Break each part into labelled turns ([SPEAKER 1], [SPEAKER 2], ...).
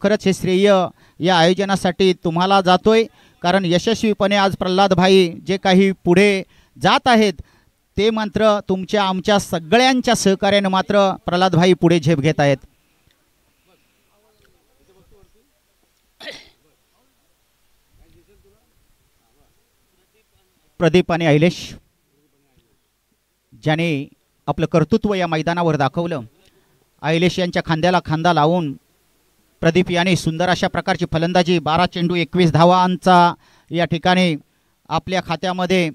[SPEAKER 1] खरोखरच हे श्रेय या आयोजनासाठी तुम्हाला जातोय, कारण यशस्वीपणे आज प्रल्हाद भाई जे काही पुढे जात आहेत ते मात्र तुमच्या आमच्या सगळ्यांच्या सहकार्याने मात्र प्रल्हाद भाई पुढे झेप घेत आहेत. प्रदीप आणि ऐलेश ज्याने आपलं कर्तृत्व या मैदानावर दाखवलं, ऐलेश यांच्या खांद्याला खांदा लावून प्रदीप यांनी सुंदर अशा प्रकारची फलंदाजी, 12 चेंडू 21 धावांचा या ठिकाणी आपल्या खात्यामध्ये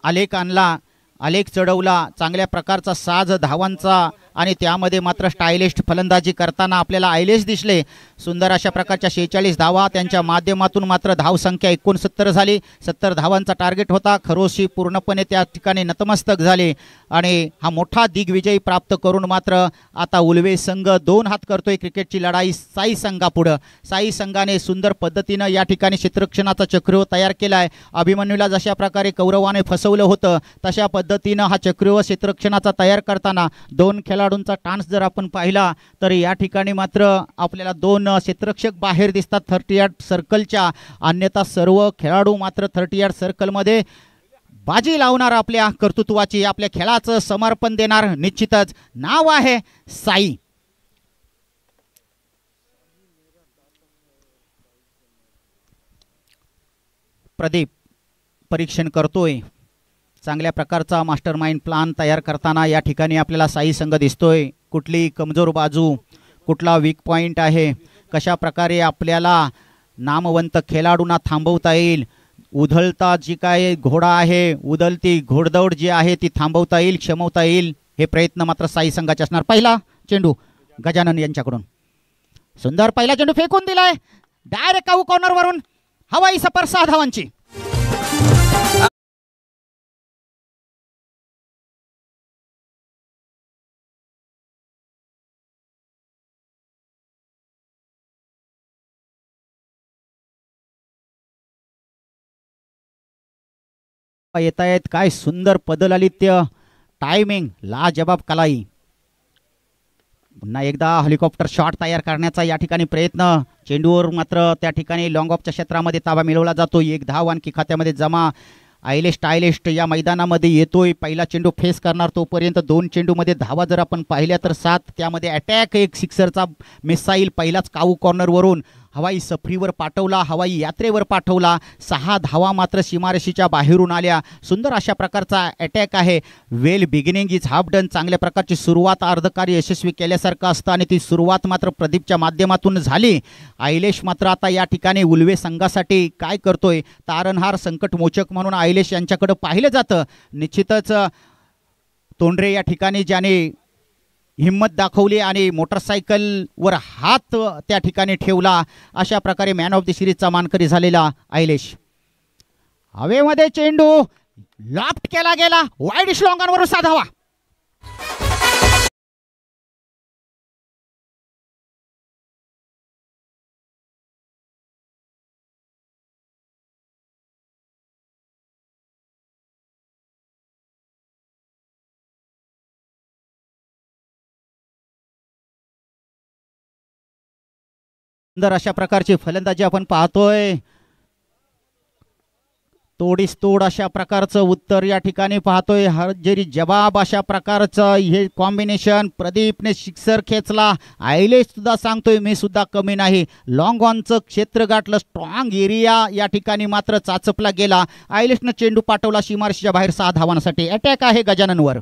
[SPEAKER 1] आलेख आणला, आलेख चढवला, चांगल्या प्रकारचा साज धावांचा आणि त्यामध्ये मात्र स्टायलिश फलंदाजी करताना आपल्याला ऐलेश दिसले. सुंदर अशा प्रकारच्या 46 धावा त्यांच्या माध्यमातून मात्र धावसंख्या 69 झाली. 70 धावांचा टार्गेट होता. खरोशी पूर्णपणे त्या ठिकाणी नतमस्तक झाले आणि हा मोठा दिग्विजय प्राप्त करून मात्र आता उल्वे संघ 2 हात करतोय क्रिकेटची लढाई साई संघापुढं. साई संघाने सुंदर पद्धतीनं या ठिकाणी क्षेत्ररक्षणाचा चक्रव्यूह तयार केलाय. अभिमन्यूला जशा प्रकारे कौरवाने फसवलं होतं तशा पद्धतीनं हा चक्रव्यूह क्षेत्ररक्षणाचा तयार करताना 2 खेळाडूंचा टान्स जर आपण पाहिला तर या ठिकाणी मात्र आपल्याला 2 क्षेत्ररक्षक बाहेर दिसतात 30 यार्ड सर्कलच्या, अन्यथा सर्व खेळाडू मात्र 30 यार्ड सर्कलमध्ये बाजी लावणार, आपल्या कर्तृत्वाची आपल्या खेळाचं समर्पण देणार. निश्चितच नाव आहे साई. प्रदीप परीक्षण करतोय, चांगल्या प्रकारचा मास्टरमाइंड प्लान तयार करताना या ठिकाणी आपल्याला साई संघ दिसतोय. कुठली कमजोर बाजू, कुठला वीक पॉइंट आहे, कशा प्रकारे आपल्याला नामवंत खेळाडूंना थांबवता येईल, उधळता जी काय घोडा आहे, उधळती घोडदौड जी आहे ती थांबवता येईल, क्षमवता येईल, हे प्रयत्न मात्र साई संघाचे असणार. पहिला चेंडू गजानन यांच्याकडून सुंदर पहिला चेंडू फेकून दिलाय डायरेक्ट काऊ कॉर्नर वरून, हवाई सफर 6 धावांची. येत आहेत काय सुंदर पदललित्य, टायमिंग लाजबाब कलाई. पुन्हा एकदा हेलिकॉप्टर शॉट तयार करण्याचा या ठिकाणी प्रयत्न, चेंडूवर मात्र त्या ठिकाणी लॉंग ऑफच्या क्षेत्रामध्ये ताबा मिळवला जातो. 1 धाव आणखी खात्यामध्ये जमा. आयलेश टायलेस्ट या मैदानामध्ये येतोय, पहिला चेंडू फेस करणार, तोपर्यंत 2 चेंडूमध्ये धावा जर आपण पाहिल्या तर 7, त्यामध्ये अटॅक, एक सिक्सरचा मिसाईल पहिलाच काऊ कॉर्नरवरून हवाई सफरीवर पाठवला, हवाई यात्रेवर पाठवला. 6 धावा मात्र सीमारेषेच्या बाहेरून आल्या. सुंदर अशा प्रकारचा अटॅक आहे. वेल बिगिनिंग इज हाफ डन. चांगल्या प्रकारची सुरुवात अर्धकार्य यशस्वी केल्यासारखं असतं आणि ती सुरुवात मात्र प्रदीपच्या माध्यमातून झाली. आयलेश मात्र आता या ठिकाणी उल्वे संघासाठी काय करतोय, तारणहार संकटमोचक म्हणून आयलेश यांच्याकडे पाहिलं जातं. निश्चितच तोंडरे या ठिकाणी ज्याने हिम्मत दाखवली आणि मोटरसायकलवर हात त्या ठिकाणी ठेवला, अशा प्रकारे मॅन ऑफ द सिरीजचा मानकरी झालेला आयलेश. हवेमध्ये चेंडू लॉफ्ट केला गेला, वाईड श्लॉंगांवरून साधावा. सुंदर अशा प्रकारची फलंदाजी आपण पाहतोय. तोडीस तोड अशा प्रकारचं उत्तर या ठिकाणी पाहतोय. हरजरी जवाब अशा प्रकारचं हे कॉम्बिनेशन. प्रदीपने सिक्सर खेचला, आयलेश सुद्धा सांगतोय मी सुद्धा कमी नाही. लॉंग ऑनचं क्षेत्र गाठलं, स्ट्रॉंग एरिया या ठिकाणी मात्र चाचपला गेला. आयलेशनं चेंडू पाठवला सीमारेषेच्या बाहेर 6 धावांसाठी. अटॅक आहे गजाननवर.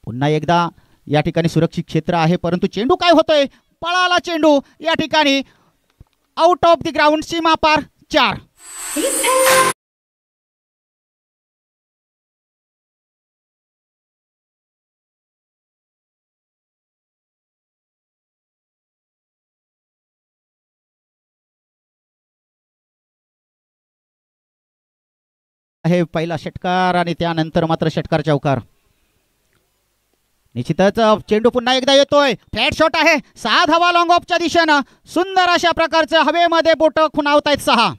[SPEAKER 1] पुन्हा एकदा या ठिकाणी सुरक्षित क्षेत्र आहे, परंतु चेंडू काय होतोय, पळाला चेंडू या ठिकाणी आउट ऑफ द ग्राउंड, सीमा पार 4. हे पहिला षटकार आणि त्यानंतर मात्र षटकार चौकार. निश्चितच चेंडू पुन्हा एकदा येतोय, फ्लॅट शॉट आहे, 6 धावा लॉंग ऑफच्या दिशेनं. सुंदर अशा प्रकारचं हवेमध्ये बोट खुणावतायत 6.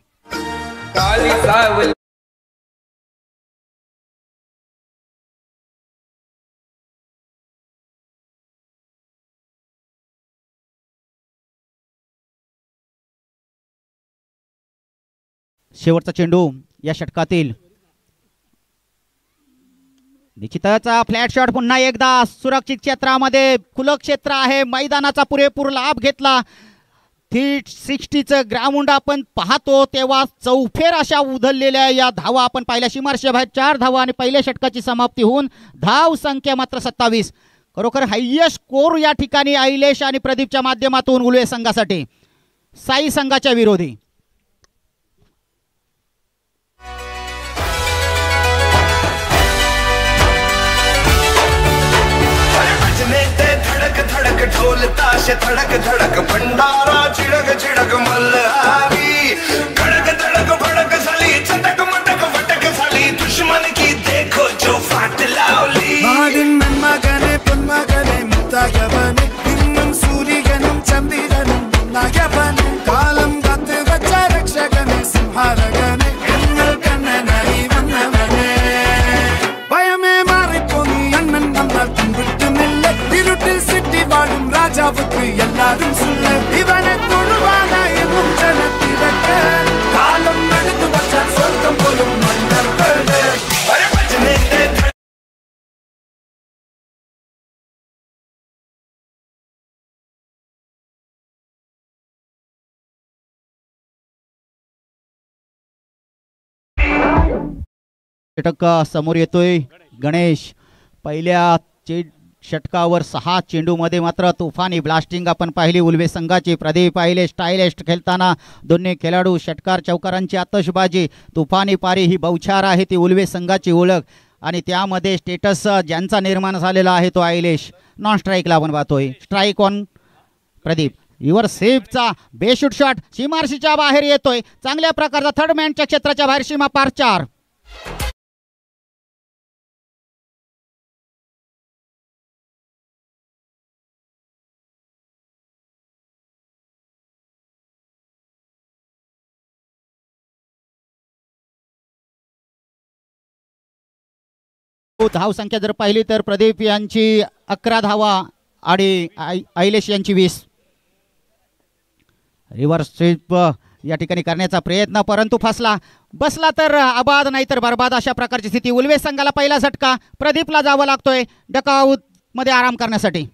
[SPEAKER 1] शेवटचा चेंडू या षटकातील. निश्चितच फ्लॅट शॉट पुन्हा एकदा सुरक्षित क्षेत्रामध्ये. खुलं क्षेत्र आहे, मैदानाचा पुरेपूर लाभ घेतला. 360चं ग्राउंड आपण पाहतो तेव्हा चौफेर अशा उधळलेल्या या धावा आपण पाहिल्या. सीमारेषे बाहेर 4 धावा आणि पहिल्या षटकाची समाप्ती होऊन धाव संख्या मात्र 27. खरोखर हायएस्ट स्कोर या ठिकाणी आयलेश आणि प्रदीपच्या माध्यमातून उल्वे संघासाठी. साई संघाच्या विरोधी.
[SPEAKER 2] धड़क धड़क ढोल ताश धड़क धड़क भंडारा चिड़क चिड़क मल्हारी. धड़क धड़क भड़क साली चटक मटक वटक साली दुश्मन की देखो जो फाट लावली. मगने पुन्मगने मुत्तागबने इन्नुम सूर्यगनं चंद्रगनं नागबने कालम गत वच्च रक्षगने सिंहारगने एन्नल कन्ननाई वन्नवने. भयमे मारिपोनी अण्णन वन्नाल तुंबिट्टु निल्ल तिरुट्टिल सिट्टी वाळुम राजावुक्कु एल्लारुम सुल्ल इवने तुळुवान एन्नुम जनत्तिरक्क कालम नडुत्तु वच्चान स्वर्गम पोलुम मन्नर पर्दे. अरे भजने
[SPEAKER 1] षटक समोर येतोय. गणेश पहिल्या षटकावर 6 चेंडूमध्ये मात्र तुफानी ब्लास्टिंग आपण पाहिली उल्वे संघाची. प्रदीप आयले स्टायलिश खेळताना दोन्ही खेळाडू षटकार चौकारांची आतषबाजी. तुफानी पारी ही बौछार आहे ती उल्वे संघाची ओळख आणि त्यामध्ये स्टेटस ज्यांचा निर्माण झालेला आहे तो आयलेश. नॉन स्ट्राईकला आपण पाहतोय. Strike on Pradeep. युवर सेफचा बेशूट शॉट सीमारेषेच्या बाहेर येतोय. चांगल्या प्रकारचा थर्ड मॅनच्या क्षेत्राच्या बाहेर सीमा पार 4. धाव संख्या जर पाहिली तर प्रदीप यांची 11 धावा आणि आयलेश यांची 20. रिव्हर्स स्वीप या ठिकाणी करण्याचा प्रयत्न परंतु फसला. बसला तर आबाद नाही तर बरबाद अशा प्रकारची स्थिती. उल्वे संघाला पहिला झटका. प्रदीपला जावं लागतोय डकआउट मध्ये आराम करण्यासाठी.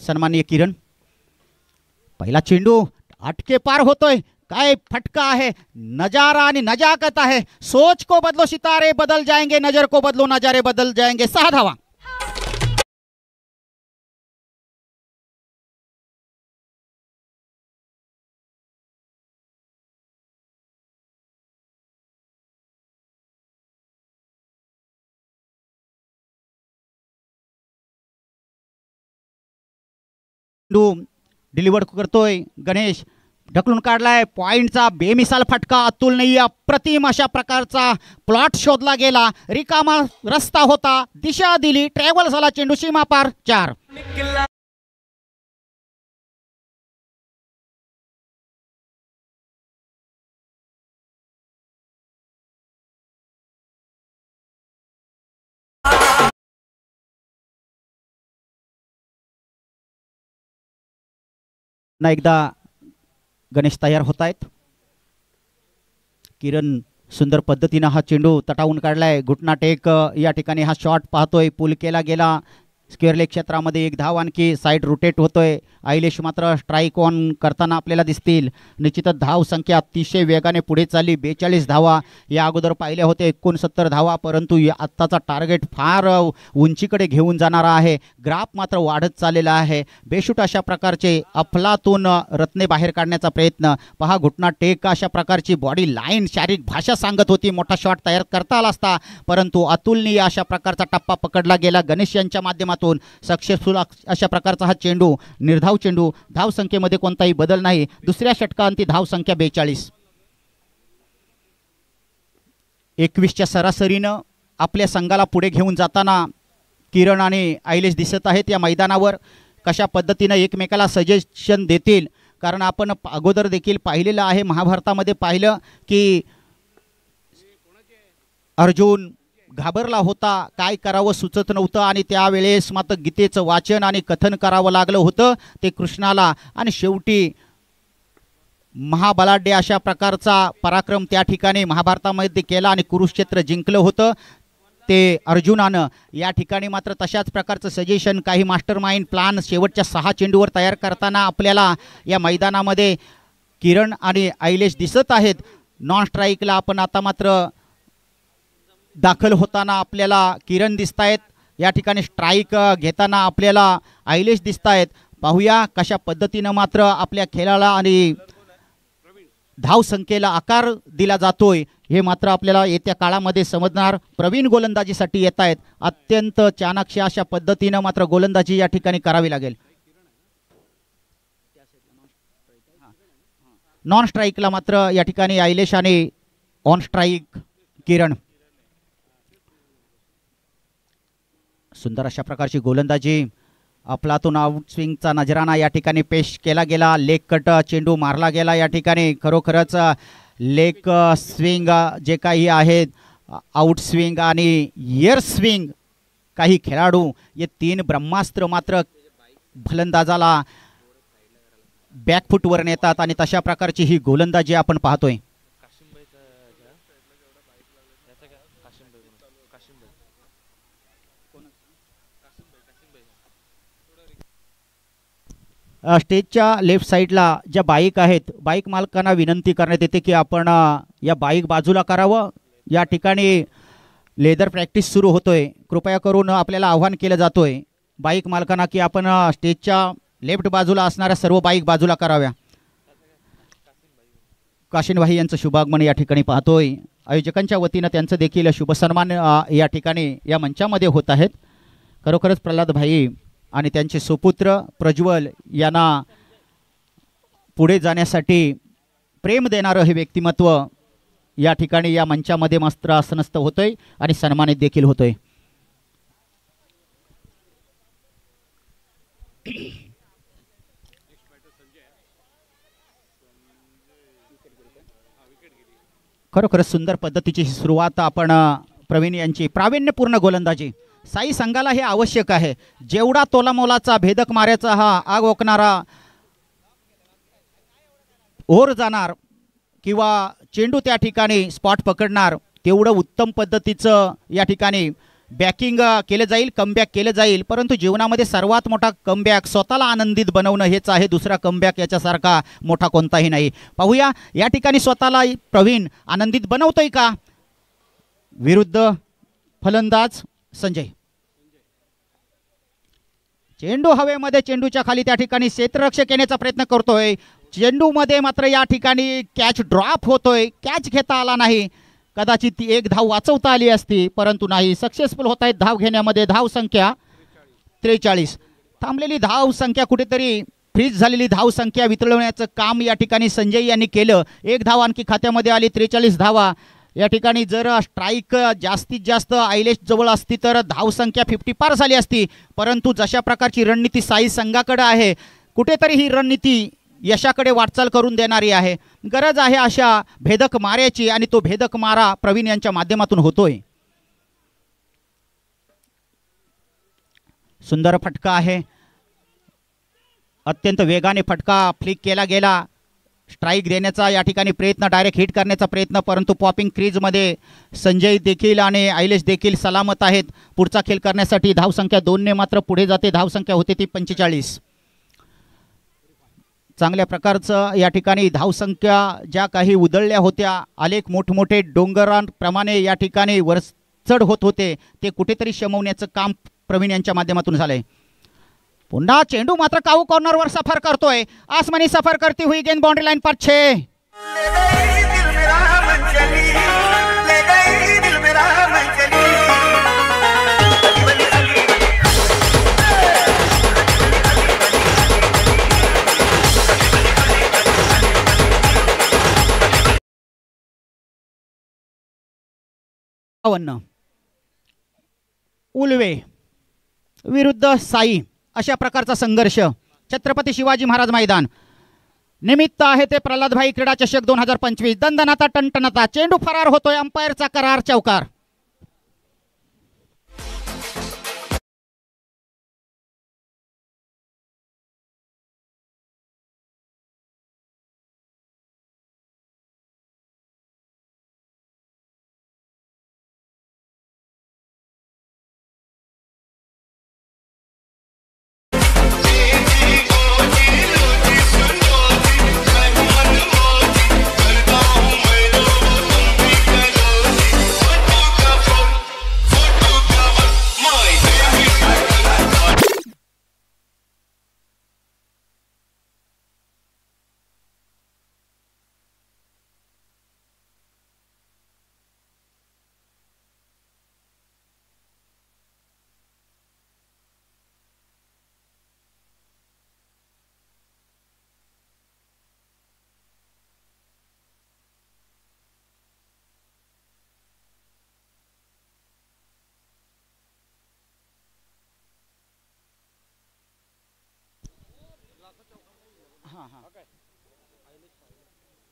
[SPEAKER 1] सन्माननीय किरण. पहिला चेंडू अटके पार होतोय. काय फटका आहे. नजारा आणि नजाकत आहे. सोच को बदलो सितारे बदल जाएंगे, नजर को बदलो नजारे बदल जाएंगे. 6 धावा. डिलिव्हर करतोय गणेश. ढकलून काढलाय. पॉइंटचा बेमिसाल फटका. अतुलनीय अप्रतिम अशा प्रकारचा प्लॉट शोधला गेला. रिकामा रस्ता होता. दिशा दिली. ट्रॅव्हल झाला. चेंडू सीमा पार 4. एकदा गणेश तयार होत आहेत. किरण सुंदर पद्धतीनं हा चेंडू तटावून काढलाय. घुटना टेक या ठिकाणी हा शॉट पाहतोय, पुल केला गेला. स्क्वेअर लेग क्षेत्रामध्ये एक धाव आणखी साईड रोटेट होतोय. आयलेश मात्र स्ट्राईक ऑन करताना आपल्याला दिसतील. निश्चितच धाव संख्या अतिशय वेगाने पुढे चालली. 42 धावा या अगोदर पाहिल्या होत्या, 69 धावा, परंतु आत्ताचा टार्गेट फार उंचीकडे घेऊन जाणारा आहे. ग्राफ मात्र वाढत चाललेला आहे. बेशूट अशा प्रकारचे अफलातून रत्ने बाहेर काढण्याचा प्रयत्न पहा. घुटना टेक अशा प्रकारची बॉडी लाईन शारीरिक भाषा सांगत होती. मोठा शॉट तयार करता आला असता, परंतु अतुलनीय अशा प्रकारचा टप्पा पकडला गेला. गणेश यांच्या माध्यमातून सक्सेसफुल अशा प्रकारचा हा चेंडू, निर्धाव चेंडू. धाव संख्येमध्ये कोणताही बदल नाही. दुसऱ्या षटकांती धाव संख्या 42. 21च्या सरासरीनं आपल्या संघाला पुढे घेऊन जाताना किरण आणि आयलेश दिसत आहेत या मैदानावर. कशा पद्धतीनं एकमेकाला सजेशन देतील, कारण आपण अगोदर देखील पाहिलेलं आहे, महाभारतामध्ये पाहिलं की अर्जुन घाबरला होता, काय करावं सुचत नव्हतं, आणि त्यावेळेस मात्र गीतेचं वाचन आणि कथन करावं लागलं होतं ते कृष्णाला, आणि शेवटी महाबलाढ्य अशा प्रकारचा पराक्रम त्या ठिकाणी महाभारतामध्ये केला आणि कुरुक्षेत्र जिंकलं होतं ते अर्जुनानं. या ठिकाणी मात्र तशाच प्रकारचं सजेशन, काही मास्टर माइंड प्लान शेवटच्या 6 चेंडूवर तयार करताना आपल्याला या मैदानामध्ये किरण आणि आयलेश दिसत आहेत. नॉन स्ट्राईकला आपण आता मात्र दाखल होताना आपल्याला किरण दिसत आहेत. या ठिकाणी स्ट्राईक घेताना आपल्याला आयलेश दिसत आहेत. पाहूया कशा पद्धतीनं मात्र आपल्या खेळाला आणि धाव संख्येला आकार दिला जातोय हे मात्र आपल्याला येत्या काळामध्ये समजणार. प्रवीण गोलंदाजीसाठी येत आहेत. अत्यंत चाणाक्ष अशा पद्धतीनं मात्र गोलंदाजी या ठिकाणी करावी लागेल. नॉन स्ट्राईकला मात्र या ठिकाणी आयलेश आणि ऑन स्ट्राईक किरण. सुंदर अशा प्रकारची गोलंदाजी. अफलातून आउट स्विंगचा नजराना या ठिकाणी पेश केला गेला. लेग कट चेंडू मारला गेला. या ठिकाणी खरोखरच लेग स्विंग जे काही आहेत, आउट स्विंग आणि एअर स्विंग, काही खेळाडू हे 3 ब्रह्मास्त्र मात्र फलंदाजाला बॅकफुटवर नेतात, आणि तशा प्रकारची ही गोलंदाजी आपण पाहतोय. स्टेजच्या लेफ्ट साईडला ज्या बाईक आहेत, बाईक मालकांना विनंती करण्यात येते की आपण या बाईक बाजूला करावं. या ठिकाणी लेदर प्रॅक्टिस सुरू होतोय. कृपया करून आपल्याला आव्हान केलं जातोय बाईक मालकांना की आपण स्टेजच्या लेफ्ट बाजूला असणाऱ्या सर्व बाईक बाजूला कराव्या. काशीनभाई यांचं शुभागमन या ठिकाणी पाहतोय. आयोजकांच्या वतीनं त्यांचं देखील शुभ सन्मान या ठिकाणी या मंचामध्ये होत आहेत. खरोखरच प्रल्हाद भाई आणि त्यांचे सुपुत्र प्रज्वल यांना पुढे जाण्यासाठी प्रेम देणारं हे व्यक्तिमत्व या ठिकाणी या मंचामध्ये मस्त आसनस्थ होतोय आणि सन्मानित देखील होतोय. खरोखरच सुंदर पद्धतीची सुरुवात आपण प्रवीण यांची. प्रावीण्यपूर्ण गोलंदाजी साई संघाला हे आवश्यक आहे. जेवढा तोलामोलाचा भेदक माऱ्याचा हा आग ओकणारा ओर जाणार किंवा चेंडू त्या ठिकाणी स्पॉट पकडणार, तेवढं उत्तम पद्धतीचं या ठिकाणी बॅकिंग केलं जाईल, कमबॅक केलं जाईल. परंतु जीवनामध्ये सर्वात मोठा कमबॅक स्वतःला आनंदित बनवणं हेच आहे. दुसरा कमबॅक याच्यासारखा मोठा कोणताही नाही. पाहूया या ठिकाणी स्वतःला प्रवीण आनंदित बनवतोय का. विरुद्ध फलंदाज संजय. चेंडू हवेमध्ये, चेंडूच्या खाली त्या ठिकाणी क्षेत्ररक्षक येण्याचा प्रयत्न करतोय. चेंडूमध्ये मात्र या ठिकाणी कॅच ड्रॉप होतोय. कॅच घेता आला नाही. कदाचित ती एक धाव वाचवता आली असती, परंतु नाही. सक्सेसफुल होत आहेत धाव घेण्यामध्ये. धाव संख्या 43. थांबलेली धाव संख्या, कुठेतरी फ्रीज झालेली धाव संख्या वितळवण्याचं काम या ठिकाणी संजय यांनी केलं. एक धाव आणखी खात्यामध्ये आली. 43 धावा. या ठिकाणी जर स्ट्राईक जास्तीत जास्त आयलेश जवळ असती तर धाव संख्या 50 पार झाली असती. परंतु जशा प्रकारची रणनीती साई संघाकडे आहे, कुठेतरी ही रणनीती यशाकडे वाटचाल करून देणारी आहे. गरज आहे अशा भेदक माऱ्याची, आणि तो भेदक मारा प्रवीण यांच्या माध्यमातून होतोय. सुंदर फटका आहे. अत्यंत वेगाने फटका फ्लिक केला गेला. स्ट्राईक देण्याचा या ठिकाणी प्रयत्न, डायरेक्ट हिट करण्याचा प्रयत्न, परंतु पॉपिंग क्रीजमध्ये संजय देखील आणि आयलेश देखील सलामत आहेत पुढचा खेळ करण्यासाठी. धावसंख्या 2ने मात्र पुढे जाते. धावसंख्या होते ती 45. चांगल्या प्रकारचं या ठिकाणी धावसंख्या ज्या काही उधळल्या होत्या, आलेख मोठमोठे डोंगरांप्रमाणे या ठिकाणी वरचढ होत होते, ते कुठेतरी शमवण्याचं काम प्रवीण यांच्या माध्यमातून झालंय. पुन्हा चेंडू मात्र काऊ कॉर्नरवर सफर करतोय. आसमानी सफर करती हुई गेंद बाउंड्री लाइन पर 6. उल्वे विरुद्ध साई अशा प्रकारचा संघर्ष छत्रपती शिवाजी महाराज मैदान. निमित्त आहे ते प्रल्हादभाई क्रीडा चषक 2025. दणदणाता टणटणाता चेंडू फरार होतोय. अंपायरचा करार चौकार.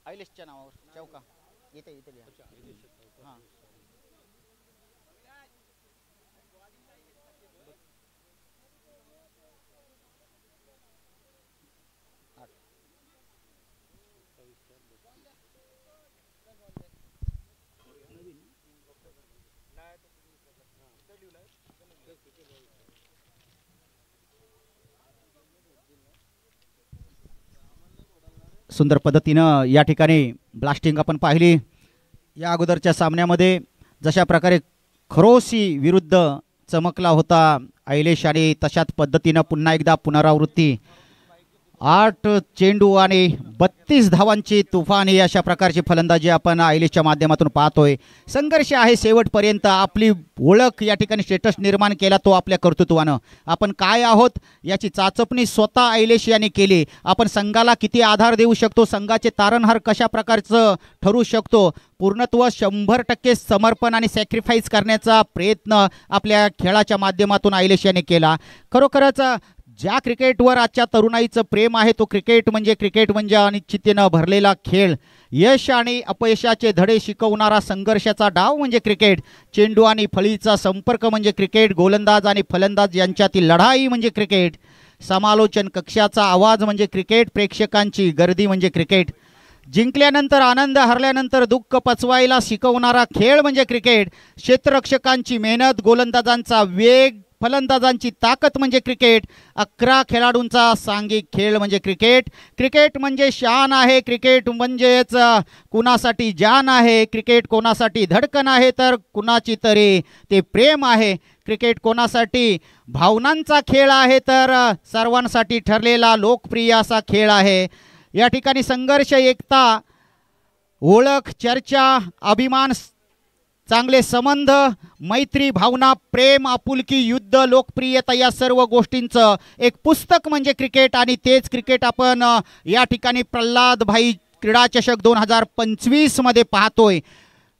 [SPEAKER 1] आयलेशच्या नावावर चौका येते हां. सुंदर पद्धतीनं या ठिकाणी ब्लास्टिंग आपण पाहिली. या अगोदरच्या सामन्यामध्ये जशा प्रकारे खरोसी विरुद्ध चमकला होता आयलेश, आणि तशाच पद्धतीनं पुन्हा एकदा पुनरावृत्ती. 8 चेंडू आणि 32 धावांची तुफानी अशा प्रकारची फलंदाजी आपण आयलेशच्या माध्यमातून पाहतोय. संघर्ष आहे शेवटपर्यंत. आपली ओळख या ठिकाणी स्टेटस निर्माण केला तो आपल्या कर्तृत्वानं. आपण काय आहोत याची चाचपणी स्वतः आयलेश यांनी केली. आपण संघाला किती आधार देऊ शकतो, संघाचे तारणहार कशा प्रकारचं ठरू शकतो, पूर्णत्व 100% समर्पण आणि सॅक्रिफाईस करण्याचा प्रयत्न आपल्या खेळाच्या माध्यमातून आयलेश यांनी केला. खरोखरच ज्या क्रिकेटवर आजच्या तरुणाईचं प्रेम आहे, तो क्रिकेट म्हणजे अनिश्चिततेनं भरलेला खेळ. यश आणि अपयशाचे धडे शिकवणारा संघर्षाचा डाव म्हणजे क्रिकेट. चेंडू आणि फळीचा संपर्क म्हणजे क्रिकेट. गोलंदाज आणि फलंदाज यांच्यातील लढाई म्हणजे क्रिकेट. समालोचन कक्षाचा आवाज म्हणजे क्रिकेट. प्रेक्षकांची गर्दी म्हणजे क्रिकेट. जिंकल्यानंतर आनंद, हरल्यानंतर दुःख पचवायला शिकवणारा खेळ म्हणजे क्रिकेट. क्षेत्ररक्षकांची मेहनत, गोलंदाजांचा वेग, फलंदाजांची ताकद म्हणजे क्रिकेट. 11 खेळाडूंचा सांघिक खेळ म्हणजे क्रिकेट. क्रिकेट म्हणजे शान आहे. क्रिकेट म्हणजेच कुणासाठी जान आहे. क्रिकेट कोणासाठी धडकन आहे तर कुणाची तरी ते प्रेम आहे. क्रिकेट कोणासाठी भावनांचा खेळ आहे तर सर्वांसाठी ठरलेला लोकप्रिय असा खेळ आहे. या ठिकाणी संघर्ष, एकता, ओळख, चर्चा, अभिमान, चांगले संबंध, मैत्री भावना, प्रेम, आपुलकी, युद्ध, लोकप्रियता या सर्व गोष्टींचं एक पुस्तक म्हणजे क्रिकेट. आणि तेच क्रिकेट आपण या ठिकाणी प्रल्हादभाई क्रीडा चषक 2025 मध्ये पाहतोय.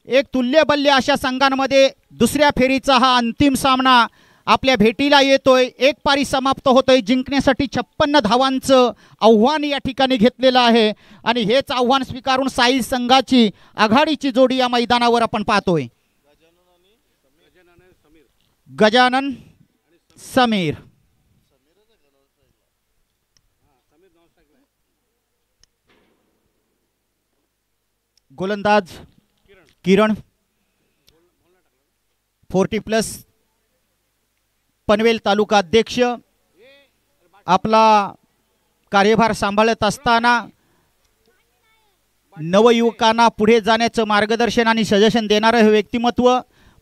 [SPEAKER 1] एक तुल्यबल्य अशा संघांमध्ये दुसऱ्या फेरीचा हा अंतिम सामना आपल्या भेटीला येतोय. एक पारी समाप्त होतोय. जिंकण्यासाठी 56 धावांचं आव्हान या ठिकाणी घेतलेलं आहे आणि हेच आव्हान स्वीकारून साई संघाची आघाडीची जोडी या मैदानावर आपण पाहतोय. गजानन समीर. गोलंदाज किरण 40+ पनवेल तालुका अध्यक्ष आपला कार्यभार सांभाळत असताना नवयुवकांना पुढे जाण्याचं मार्गदर्शन आणि सजेशन देणारं हे व्यक्तिमत्व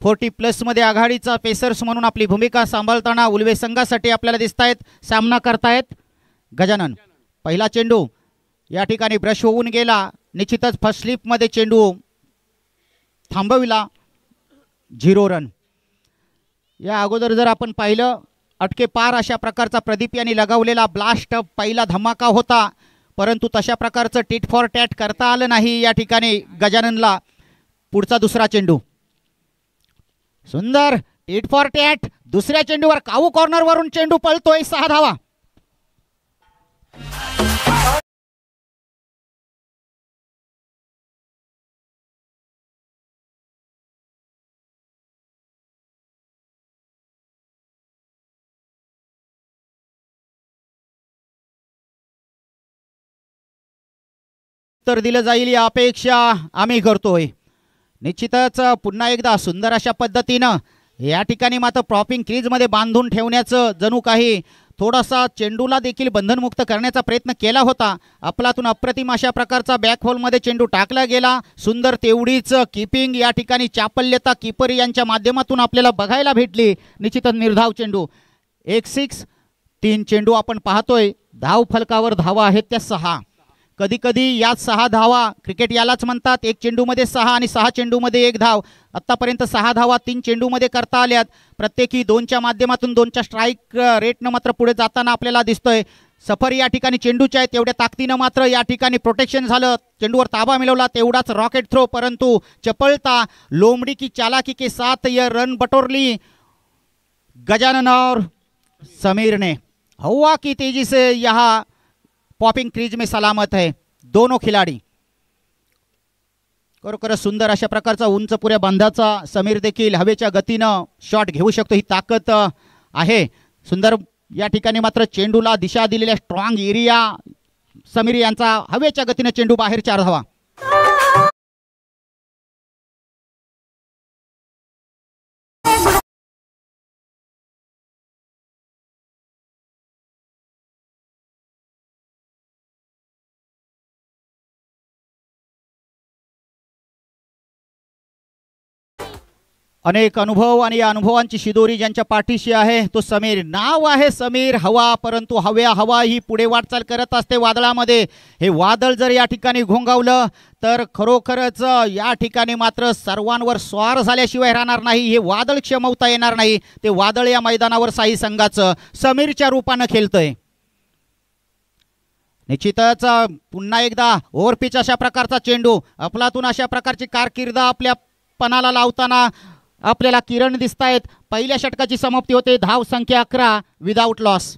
[SPEAKER 1] 40+ मध्ये आघाडीचा पेसर्स म्हणून आपली भूमिका सांभाळताना उल्वे संघासाठी आपल्याला दिसत आहेत, सामना करतायत गजानन. पहिला चेंडू या ठिकाणी ब्रश होऊन गेला, निश्चितच फर्स्ट स्लिपमध्ये चेंडू थांबविला, 0 रन. या अगोदर जर आपण पाहिलं अटके पार अशा प्रकारचा प्रदीप यांनी लगावलेला ब्लास्ट पहिला धमाका होता, परंतु तशा प्रकारचं टिट फॉर टॅट करता आलं नाही या ठिकाणी गजाननला. पुढचा दुसरा चेंडू सुंदर टिट फॉर टॅट, दुसऱ्या चेंडूवर काऊ कॉर्नरवरून चेंडू पळतोय, 6 धावा. उत्तर दिलं जाईल या अपेक्षा आम्ही करतोय. निश्चितच पुन्हा एकदा सुंदर अशा पद्धतीनं या ठिकाणी मात्र प्रॉपिंग क्रीजमध्ये बांधून ठेवण्याचं जणू काही थोडासा चेंडूला देखील बंधनमुक्त करण्याचा प्रयत्न केला होता. आपलातून अप्रतिम अशा प्रकारचा बॅक होलमध्ये चेंडू टाकला गेला. सुंदर तेवढीच कीपिंग या ठिकाणी चापल्यता कीपर यांच्या माध्यमातून आपल्याला बघायला भेटली. निश्चितच निर्धाव चेंडू 1-6. 3 चेंडू आपण पाहतोय, धाव फलकावर धावा आहेत त्या 6. कधी कधी या 6 धावा क्रिकेट यालाच म्हणतात, 1 चेंडूमध्ये 6 आणि 6 चेंडूमध्ये 1 धाव. आत्तापर्यंत 6 धावा 3 चेंडूमध्ये करता आल्यात. प्रत्येकी 2च्या माध्यमातून 2च्या स्ट्राईक रेटनं मात्र पुढे जाताना आपल्याला दिसतोय. सफर या ठिकाणी चेंडूच्या आहे तेवढ्या ताकदीनं मात्र या ठिकाणी प्रोटेक्शन झालं, चेंडूवर ताबा मिळवला, तेवढाच रॉकेट थ्रो, परंतु चपलता लोमड़ी की चालाकी के साथ यह रन बटोर गजानन और समीर ने. हवा की तेजी से यहाँ पॉपिंग क्रीज में सलामत है दोनों खिलाड़ी. खरोखर सुंदर अशा प्रकारचा उंच पुऱ्या बांधाचा समीर देखील हवेच्या गतीनं शॉट घेऊ शकतो, ही ताकद आहे. सुंदर या ठिकाणी मात्र चेंडूला दिशा दिलेल्या स्ट्रॉंग एरिया समीर यांचा, हवेच्या गतीनं चेंडू बाहेर, 4 धावा. अनेक अनुभव आणि या अनुभवांची शिदोरी ज्यांच्या पाठीशी आहे तो समीर. नाव आहे समीर हवा, परंतु हवा ही पुढे वाटचाल करत असते वादळामध्ये. हे वादळ जर या ठिकाणी घोंगावलं तर खरोखरच या ठिकाणी मात्र सर्वांवर स्वार झाल्याशिवाय राहणार नाही. हे वादळ क्षमवता येणार नाही. ते वादळ या मैदानावर साई संघाचं समीरच्या रूपानं खेळतंय. निश्चितच पुन्हा एकदा ओव्हरपिच अशा प्रकारचा चेंडू, अफलातून अशा प्रकारची कारकीर्द आपल्या पणाला लावताना आपल्याला किरण दिसत आहेत. पहिल्या षटकाची समाप्ती होते, धाव संख्या 11 विदाउट लॉस.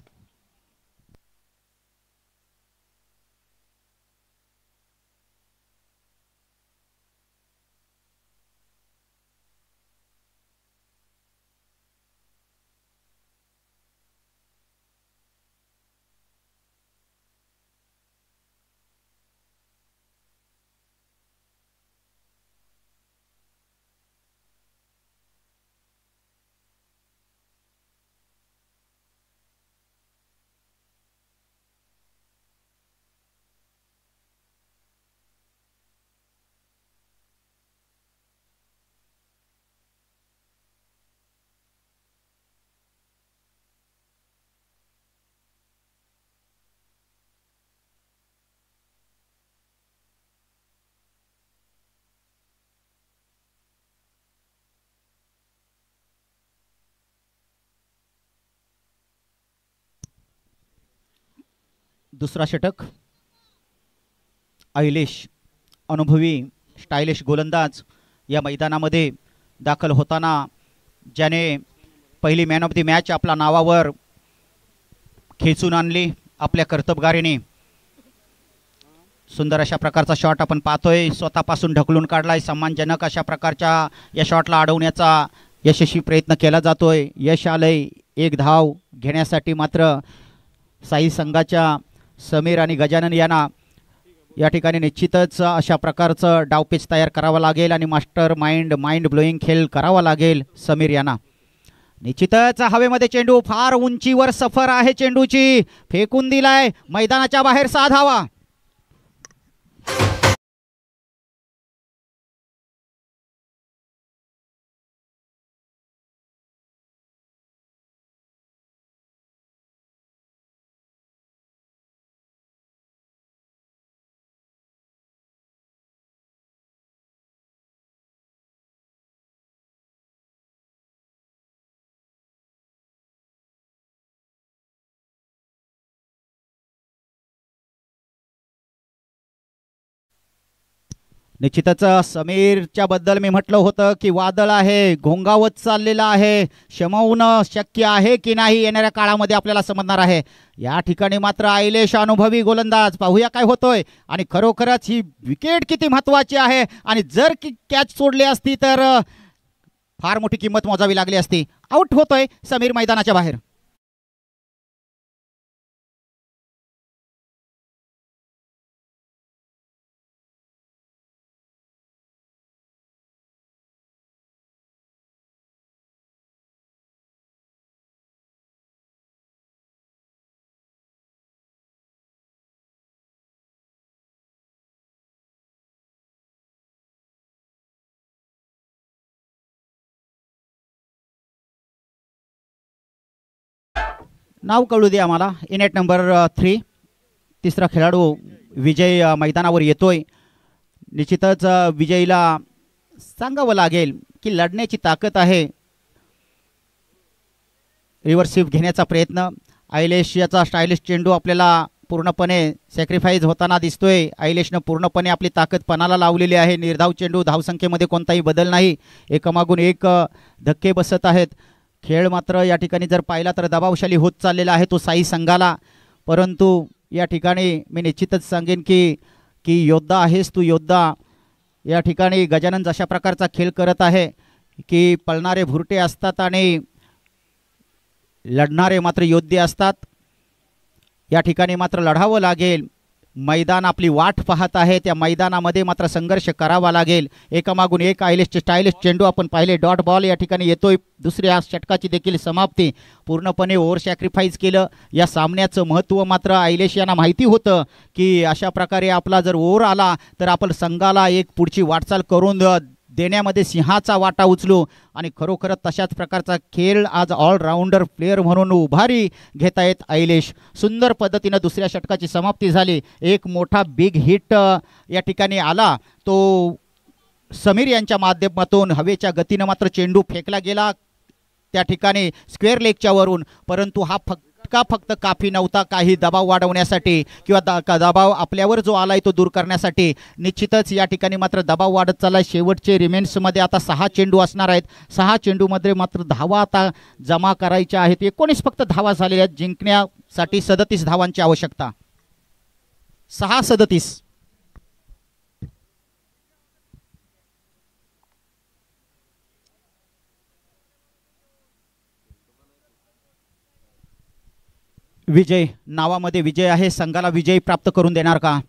[SPEAKER 1] दुसरा षटक अहिलेश, अनुभवी स्टायलिश गोलंदाज या मैदानामध्ये दाखल होताना ज्याने पहिली मॅन ऑफ द मॅच आपल्या नावावर खेचून आणली आपल्या कर्तबगारीने. सुंदर अशा प्रकारचा शॉट आपण पाहतोय, स्वतःपासून ढकलून काढलाय. सन्मानजनक अशा प्रकारच्या या शॉटला अडवण्याचा यशस्वी प्रयत्न केला जातोय. यश आलंय 1 धाव घेण्यासाठी. मात्र साई संघाच्या समीर आणि गजानन यांना या ठिकाणी निश्चितच अशा प्रकारचं डावपेच तयार करावं लागेल आणि मास्टर माइंड ब्लोईंग खेळ करावा लागेल समीर यांना. निश्चितच हवेमध्ये चेंडू फार उंचीवर सफर आहे चेंडूची, फेकून दिलाय मैदानाच्या बाहेर 6 धावा. निश्चितच समीरच्या बद्दल मी म्हटलं होतं की वादळ आहे, घोंगावत चाललेला आहे, शमवणं शक्य आहे की नाही येणाऱ्या काळामध्ये आपल्याला समजणार आहे. या ठिकाणी मात्र आयलेश अनुभवी गोलंदाज, पाहूया काय होतोय. आणि खरोखरच ही विकेट किती महत्त्वाची आहे आणि जर की कॅच सोडली असती तर फार मोठी किंमत मोजावी लागली असती. आउट होतोय समीर मैदानाच्या बाहेर. नाव कळू दे आम्हाला. इनेट नंबर 3 तिसरा खेळाडू विजय मैदानावर येतोय. निश्चितच विजयला सांगावं लागेल की लढण्याची ताकद आहे. रिव्हर्स स्वीप घेण्याचा प्रयत्न, आयलेश याचा स्टायलिश चेंडू आपल्याला पूर्णपणे सॅक्रिफाईस होताना दिसतोय. आयलेशनं पूर्णपणे आपली ताकद पणाला लावलेली आहे. निर्धाव चेंडू, धावसंख्येमध्ये कोणताही बदल नाही, एकामागून एक धक्के बसत आहेत. खेळ मात्र या ठिकाणी जर पाहिला तर दबावशाली होत चाललेला आहे तो साई संघाला. परंतु या ठिकाणी मी निश्चितच सांगेन की योद्धा आहेस तू योद्धा. या ठिकाणी गजानन अशा प्रकारचा खेळ करत आहे की पळणारे भुरटे असतात आणि लढणारे मात्र योद्धे असतात. या ठिकाणी मात्र लढावं लागेल. मैदान आपली वाट पाहत आहे, त्या मैदानामध्ये मात्र संघर्ष करावा लागेल. एकामागून एक आयलेशचे स्टायलिश चेंडू आपण पाहिले. डॉट बॉल या ठिकाणी येतोय. दुसऱ्या षटकाची देखील समाप्ती. पूर्णपणे ओव्हर सॅक्रिफाईस केलं. या सामन्याचं महत्त्व मात्र आयलेश यांना माहिती होतं की अशा प्रकारे आपला जर ओव्हर आला तर आपण संघाला एक पुढची वाटचाल करून देण्यामध्ये सिंहाचा वाटा उचलू. आणि खरोखरच तशाच प्रकारचा खेळ आज ऑलराऊंडर प्लेअर म्हणून उभारी घेत आहेत आयलेश. सुंदर पद्धतीनं दुसऱ्या षटकाची समाप्ती झाली. एक मोठा बिग हिट या ठिकाणी आला, तो समीर यांच्या माध्यमातून हवेच्या गतीनं मात्र चेंडू फेकला गेला त्या ठिकाणी स्क्वेअर लेगच्या वरून. परंतु हा फक्त काफी नव्हता काही दबाव वाढवण्यासाठी किंवा दबाव आपल्यावर जो आलाय तो दूर करण्यासाठी. निश्चितच या ठिकाणी मात्र दबाव वाढत चालला. शेवटचे रिमेन्समध्ये आता 6 चेंडू असणार आहेत. 6 चेंडूमध्ये मात्र धावा आता जमा करायच्या आहेत. 19 फक्त धावा झालेल्या आहेत. जिंकण्यासाठी 37 धावांची आवश्यकता. 6-37. विजय, नावामध्ये विजय आहे. संघाला विजय प्राप्त करून देणार का?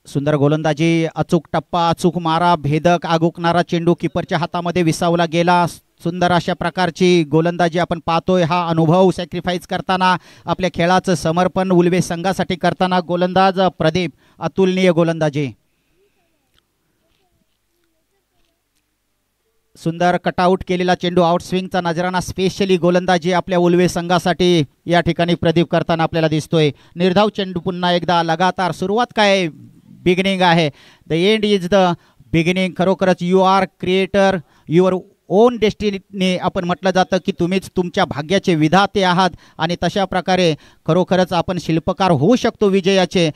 [SPEAKER 1] सुंदर गोलंदाजी, अचूक टप्पा, अचूक मारा, भेदक आगुकणारा चेंडू कीपरच्या हातामध्ये विसावला गेला. सुंदर अशा प्रकारची गोलंदाजी आपण पाहतोय. हा अनुभव सॅक्रिफाईस करताना, आपल्या खेळाचं समर्पण उल्वे संघासाठी करताना गोलंदाज प्रदीप, अतुलनीय गोलंदाजी. सुंदर कटआउट केलेला चेंडू, आउटस्विंगचा नजराना, स्पेशली गोलंदाजी आपल्या उल्वे संघासाठी या ठिकाणी प्रदीप करताना आपल्याला दिसतोय. निर्धाव चेंडू पुन्हा एकदा लगातार. सुरुवात काय बिगिनिंग आहे, the end is the beginning. खरोखरच you are creator your own destiny आपण म्हटलं जातं की तुम्हीच तुमच्या भाग्याचे विधाते आहात. आणि तशा प्रकारे खरोखरच आपण शिल्पकार होऊ शकतो विजयाचे.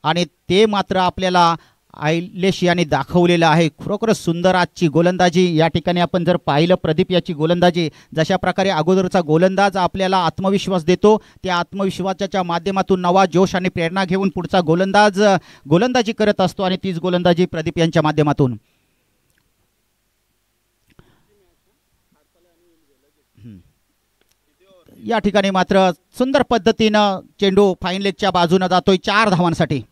[SPEAKER 1] आणि ते मात्र आपल्याला आयलेश यांनी दाखवलेलं आहे. खरोखरच सुंदर आजची गोलंदाजी या ठिकाणी आपण जर पाहिलं. प्रदीप याची गोलंदाजी, जशा प्रकारे अगोदरचा गोलंदाज आपल्याला आत्मविश्वास देतो, त्या आत्मविश्वासाच्या माध्यमातून नवा जोश आणि प्रेरणा घेऊन पुढचा गोलंदाज गोलंदाजी करत असतो. आणि तीच गोलंदाजी प्रदीप यांच्या माध्यमातून. या ठिकाणी मात्र सुंदर पद्धतीनं चेंडू फाईन लेगच्या बाजूनं जातोय 4 धावांसाठी.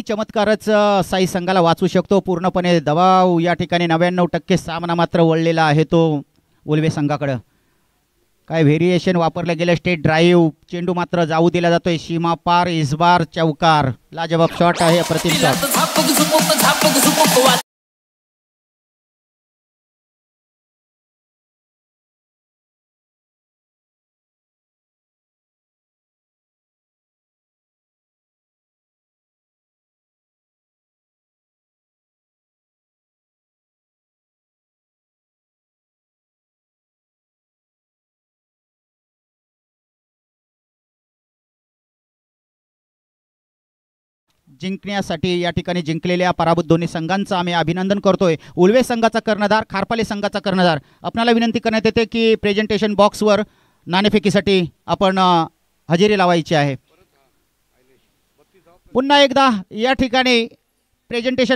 [SPEAKER 1] चमत्कारच साई संघाला वाचू शकतो. पूर्णपणे दबाव या ठिकाणी 99% सामना मात्र वळलेला आहे तो उल्वे संघाकडे. काय व्हेरिएशन वापरले गेले. स्टेट ड्राईव्ह चेंडू मात्र जाऊ दिला जातोय सीमा पार. इस बार चौकार. लाजवाब शॉट आहे. अप्रतिम शॉट. जिंकण्यासाठी या ठिकाणी जिंकलेल्या पराभूत दोन्ही संघांचं आम्ही अभिनंदन करतोय. उल्वे संघाचा कर्णधार, खारपाले संघाचा कर्णधार. आपल्याला विनंती करण्यात येते की प्रेझेंटेशन बॉक्सवर नाणेफेकीसाठी आपण हजेरी लावायची आहे. पुन्हा एकदा या ठिकाणी प्रेझेंटेशन